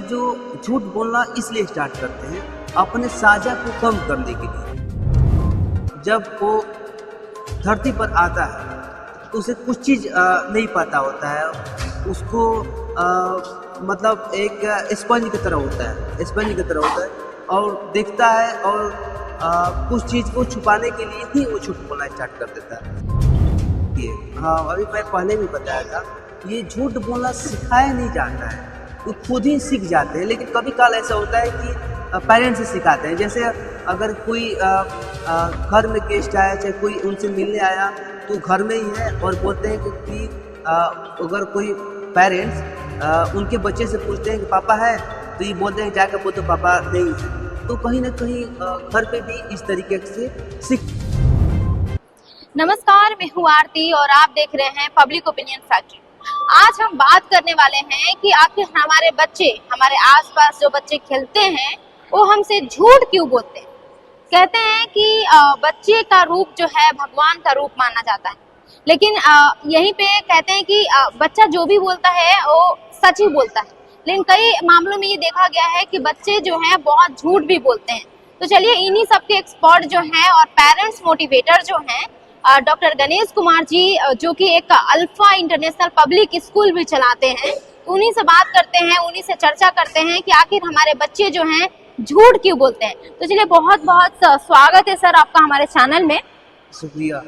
जो झूठ बोलना इसलिए स्टार्ट करते हैं अपने साझा को कम करने के लिए। जब वो धरती पर आता है तो उसे कुछ चीज़ नहीं पता होता है, उसको मतलब एक स्पंज की तरह होता है, स्पंज की तरह होता है और देखता है और कुछ चीज़ को छुपाने के लिए ही वो झूठ बोलना स्टार्ट कर देता है। हाँ, अभी मैं पहले भी बताया था, ये झूठ बोलना सिखाया नहीं जाता है, वो खुद ही सीख जाते हैं। लेकिन कभी काल ऐसा होता है कि पेरेंट्स से सिखाते हैं। जैसे अगर कोई घर में गेस्ट आया, चाहे कोई उनसे मिलने आया तो घर में ही है और बोलते हैं कि अगर कोई पेरेंट्स उनके बच्चे से पूछते हैं कि पापा है, तो ये बोलते हैं जाकर बोलते पापा नहीं है। तो कहीं ना कहीं घर पे भी इस तरीके से सीख। नमस्कार, मैं हूँ आरती और आप देख रहे हैं पब्लिक ओपिनियन फैक्ट्री। आज हम बात करने वाले हैं कि आखिर हमारे बच्चे, हमारे आसपास जो बच्चे खेलते हैं, वो हमसे झूठ क्यों बोलते हैं। कहते हैं कि बच्चे का रूप जो है भगवान का रूप माना जाता है, लेकिन यहीं पे कहते हैं कि बच्चा जो भी बोलता है वो सच ही बोलता है। लेकिन कई मामलों में ये देखा गया है कि बच्चे जो हैं बहुत झूठ भी बोलते हैं। तो चलिए इन्हीं सबके एक्सपर्ट जो हैं और पेरेंट्स मोटिवेटर जो हैं डॉक्टर गणेश कुमार जी, जो कि एक अल्फा इंटरनेशनल पब्लिक स्कूल भी चलाते हैं, उन्हीं से बात करते हैं, उन्हीं से चर्चा करते हैं कि आखिर हमारे बच्चे जो हैं झूठ क्यों बोलते हैं। तो चलिए बहुत बहुत स्वागत है सर आपका हमारे चैनल में। शुक्रिया।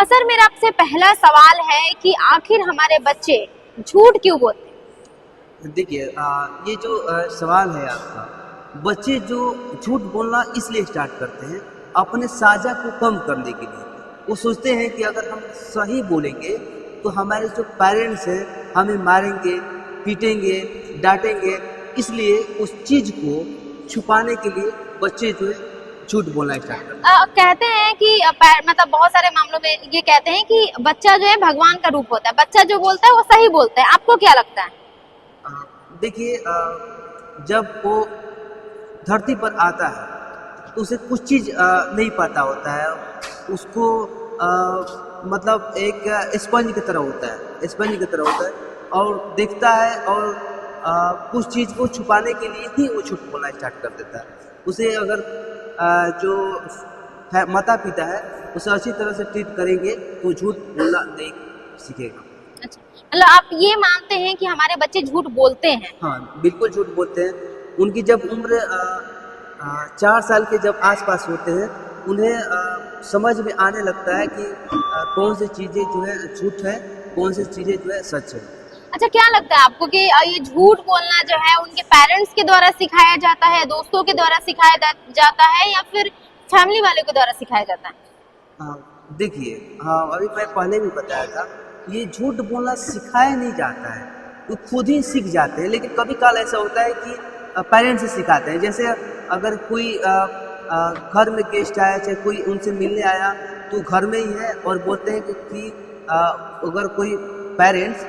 सर, मेरा आपसे पहला सवाल है कि आखिर हमारे बच्चे झूठ क्यों बोलते हैं। देखिए, ये जो सवाल है आपका, बच्चे जो झूठ बोलना इसलिए स्टार्ट करते हैं अपने साझा को कम करने के लिए। वो सोचते हैं कि अगर हम सही बोलेंगे तो हमारे जो पेरेंट्स हैं हमें मारेंगे, पीटेंगे, डांटेंगे, इसलिए उस चीज़ को छुपाने के लिए बच्चे जो है झूठ बोलना स्टार्ट करते हैं। कहते हैं कि मतलब बहुत सारे मामलों में ये कहते हैं कि बच्चा जो है भगवान का रूप होता है, बच्चा जो बोलता है वो सही बोलता है। आपको क्या लगता है? देखिए, जब वो धरती पर आता है तो उसे कुछ चीज़ नहीं पता होता है, उसको मतलब एक स्पंज की तरह होता है, स्पंज की तरह होता है और देखता है और कुछ चीज़ को छुपाने के लिए ही वो झूठ बोलना स्टार्ट कर देता है। उसे अगर जो माता पिता है उसे अच्छी तरह से ट्रीट करेंगे तो झूठ बोलना नहीं सीखेगा। अच्छा, मतलब आप ये मानते हैं कि हमारे बच्चे झूठ बोलते हैं? हाँ, बिल्कुल झूठ बोलते हैं। उनकी जब उम्र 4 साल के जब आसपास होते हैं, उन्हें समझ में आने लगता है कि कौन सी चीज़ें जो है झूठ है, कौन सी चीज़ें जो है सच है। अच्छा, क्या लगता है आपको कि ये झूठ बोलना जो है उनके पेरेंट्स के द्वारा सिखाया जाता है, दोस्तों के द्वारा सिखाया जाता है, या फिर फैमिली वाले के द्वारा सिखाया जाता है? देखिए, हाँ, अभी मैं पहले भी बताया था, ये झूठ बोलना सिखाया नहीं जाता है, वो खुद ही सीख जाते हैं। लेकिन कभी काल ऐसा होता है कि पेरेंट्स से सिखाते हैं। जैसे अगर कोई घर में गेस्ट आया, चाहे कोई उनसे मिलने आया तो घर में ही है और बोलते हैं कि अगर कोई पेरेंट्स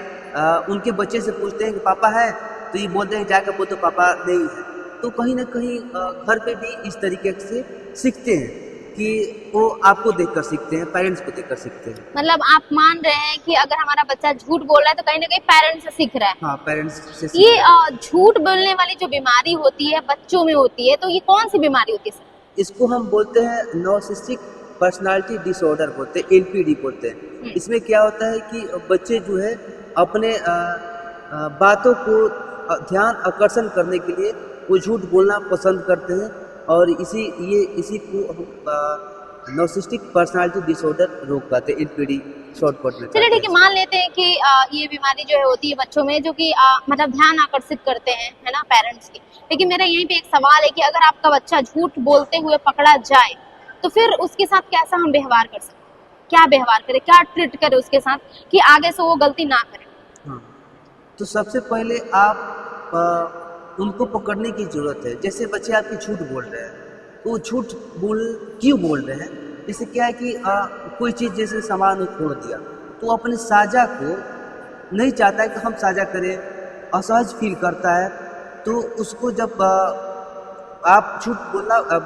उनके बच्चे से पूछते हैं कि पापा है, तो ये बोलते हैं जाकर बोलते पापा नहीं है। तो कहीं ना कहीं घर पे भी इस तरीके से सीखते हैं कि वो आपको देखकर सीखते हैं, पेरेंट्स को देखकर सीखते हैं। मतलब आप मान रहे हैं कि अगर हमारा बच्चा झूठ बोल रहा है तो कहीं ना कहीं पेरेंट्स से सीख रहा है? हाँ, पेरेंट्स से। ये झूठ बोलने वाली जो बीमारी होती है बच्चों में होती है, तो ये कौन सी बीमारी होती है सर? इसको हम बोलते हैं नार्सिसिस्टिक पर्सनालिटी डिसऑर्डर बोलते हैं, NPD बोलते हैं। इसमें क्या होता है कि बच्चे जो है अपने बातों को ध्यान आकर्षण करने के लिए वो झूठ बोलना पसंद करते हैं और इसी को हम नार्सिसिस्टिक पर्सनालिटी डिसऑर्डर रोग कहते हैं, NPD शॉर्टकट में। चलिए ठीक है, मान लेते हैं कि ये बीमारी जो है होती है बच्चों में, जो कि मतलब ध्यान आकर्षित करते हैं, है ना, पेरेंट्स की। लेकिन मेरा यहीं पे एक सवाल है कि अगर आपका बच्चा झूठ बोलते हुए पकड़ा जाए तो फिर उसके साथ कैसा हम व्यवहार कर सकते हैं? क्या व्यवहार करें, क्या ट्रीट करें उसके साथ कि आगे से वो गलती ना करे? हाँ, तो सबसे पहले आप उनको पकड़ने की ज़रूरत है। जैसे बच्चे आपके झूठ बोल रहे हैं, तो वो झूठ क्यों बोल रहे हैं? जैसे क्या है कि कोई चीज़ जैसे सामान खो दिया तो अपने साझा को नहीं चाहता है कि हम साझा करें, असहज फील करता है। तो उसको जब आप झूठ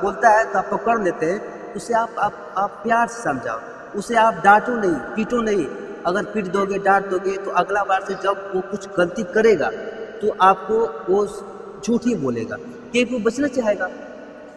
बोलता है तो आप पकड़ लेते हैं, उसे आप प्यार से समझाओ, उसे आप डांटो नहीं, पीटो नहीं। अगर पीट दोगे, डांट दोगे तो अगला बार से जब वो कुछ गलती करेगा तो आपको वो झूठ ही बोलेगा, क्योंकि वो बचना चाहेगा।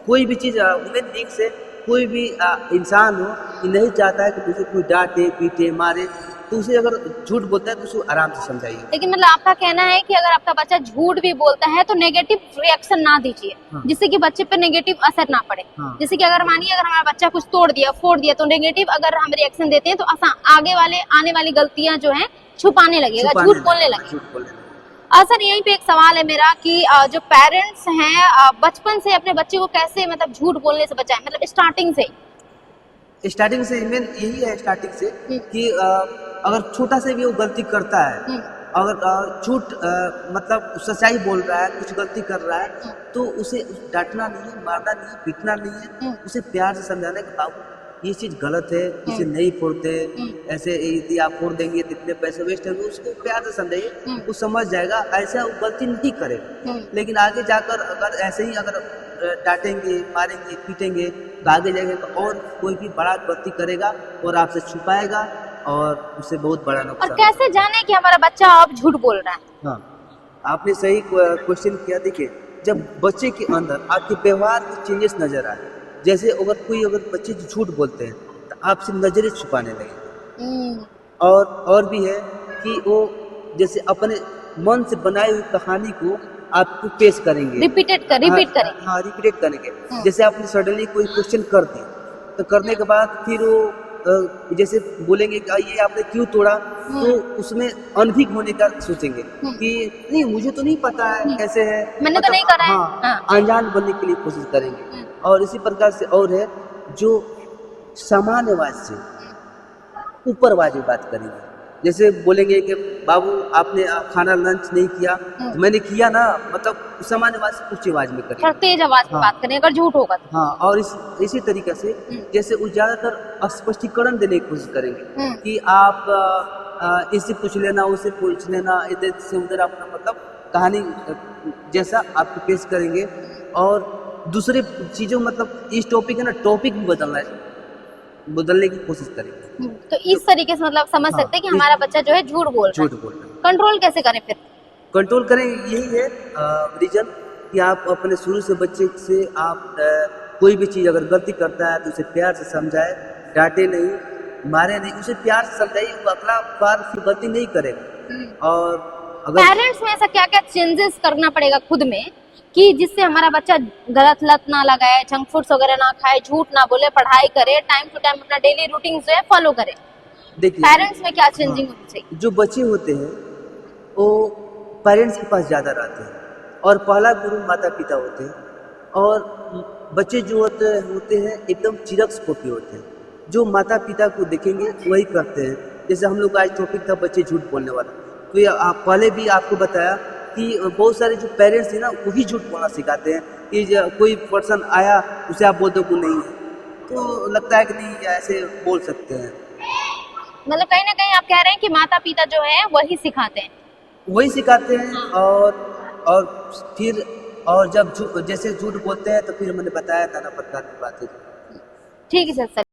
कोई भी चीज़ ह्यूमन बीइंग से कोई भी इंसान हो कि नहीं चाहता है कि उसे कोई डांटे पीटे मारे, तो उसे अगर झूठ बोलता है तो उसे आराम से समझाइए। लेकिन मतलब आपका कहना है कि अगर आपका बच्चा झूठ भी बोलता है तो नेगेटिव रिएक्शन ना दीजिए, हाँ। जिससे कि बच्चे पे नेगेटिव असर ना पड़े। हाँ। जैसे कि अगर मानिए अगर हमारा बच्चा कुछ तोड़ दिया फोड़ दिया तो नेगेटिव अगर हम रिएक्शन देते हैं तो आगे वाले आने वाली गलतियां जो है छुपाने लगेगा, झूठ बोलने लगेगा। सर यहीं पे एक सवाल है मेरा कि जो पेरेंट्स हैं बचपन से अपने बच्चे को कैसे मतलब झूठ बोलने से बचाएं, मतलब स्टार्टिंग से मेन यही है स्टार्टिंग से कि अगर छोटा से भी वो गलती करता है, अगर झूठ मतलब सच्चाई बोल रहा है, कुछ गलती कर रहा है, तो उसे डांटना नहीं है, मारना नहीं है, पीटना नहीं है, उसे प्यार से समझाना है कि बाबू ये चीज़ गलत है, इसे नहीं फोड़ते, ऐसे यदि आप फोड़ देंगे तो इतने पैसे वेस्ट होंगे। उसको प्यार से समझाइए, वो समझ जाएगा, ऐसा वो गलती नहीं करेगा। लेकिन आगे जाकर अगर ऐसे ही अगर डांटेंगे मारेंगे पीटेंगे तो आगे जाएगा और कोई भी बड़ा गलती करेगा और आपसे छुपाएगा और उससे बहुत बड़ा नुकसान। और कैसे जाने कि हमारा बच्चा अब झूठ बोल रहा है? हाँ, आपने सही क्वेश्चन किया। देखिए, जब बच्चे के अंदर आपके व्यवहार के चेंजेस नजर आए, जैसे अगर बच्चे झूठ बोलते हैं तो आपसे नजरें छुपाने लगे, और भी है कि वो जैसे अपने मन से बनाई हुई कहानी को आपको पेश करेंगे, रिपीट करेंगे। हाँ, रिपीट करेंगे। जैसे आपने सडनली कोई क्वेश्चन कर दिया तो करने के बाद फिर वो जैसे बोलेंगे कि ये आपने क्यों तोड़ा, तो उसमें अनभिज्ञ होने का सोचेंगे कि नहीं मुझे तो नहीं पता है कैसे है, मैंने तो नहीं करा है। हाँ, अनजान बनने के लिए कोशिश करेंगे। और इसी प्रकार से और है जो सामान्य आवाज से ऊपर आवाज में बात करेंगे, जैसे बोलेंगे कि बाबू आपने खाना लंच नहीं किया, तो मैंने किया ना, मतलब सामान्य आवाज से ऊंची आवाज में करेंगे, तेज आवाज में बात करें अगर झूठ होगा तो। हाँ, और इसी तरीके से जैसे वो ज्यादातर स्पष्टीकरण देने की कोशिश करेंगे कि आप इससे पूछ लेना, उससे पूछ लेना, इधर से उधर अपना मतलब कहानी जैसा आपको पेश करेंगे। और दूसरे चीजों मतलब इस टॉपिक है ना, टॉपिक भी बदलने की कोशिश करेंगे। तो इस तरीके से मतलब समझ सकते हैं कि हमारा बच्चा जो है झूठ बोल रहा है। कंट्रोल कैसे करें फिर? कंट्रोल करें यही है रीजन कि आप अपने शुरू से बच्चे से आप कोई भी चीज़ अगर गलती करता है तो उसे प्यार से समझाए, डांटे नहीं, मारे नहीं, उसे प्यार से समझाइए, वो अगला बार फिर गलती नहीं करेगा। और अगर पेरेंट्स में ऐसा क्या क्या चेंजेस करना पड़ेगा खुद में कि जिससे हमारा बच्चा गलत लत ना लगाए, जंक फूड्स वगैरह ना खाए, झूठ ना बोले, पढ़ाई करे, टाइम टू टाइम अपना डेली रूटीन जो है फॉलो करे? देखिए, पेरेंट्स में क्या चेंजिंग होनी चाहिए? जो बच्चे होते हैं वो पेरेंट्स के पास ज़्यादा रहते हैं और पहला गुरु माता पिता होते हैं। और बच्चे जो होते हैं एकदम चिरस्कोपी होते हैं, जो माता पिता को देखेंगे वही करते हैं। जैसे हम लोग का आज टॉपिक था बच्चे झूठ बोलने वाला, तो ये पहले भी आपको बताया कि बहुत सारे जो पेरेंट्स हैं ना वही झूठ बोलना सिखाते हैं कि कोई पर्सन आया उसे आप बोल दो कि नहीं है, तो लगता है कि नहीं ऐसे बोल सकते हैं। मतलब कहीं ना कहीं आप कह रहे हैं कि माता पिता जो है वही सिखाते हैं। और फिर और जब जैसे झूठ बोलते हैं तो फिर मैंने बताया था ना प्रकार की बातें। ठीक है सर।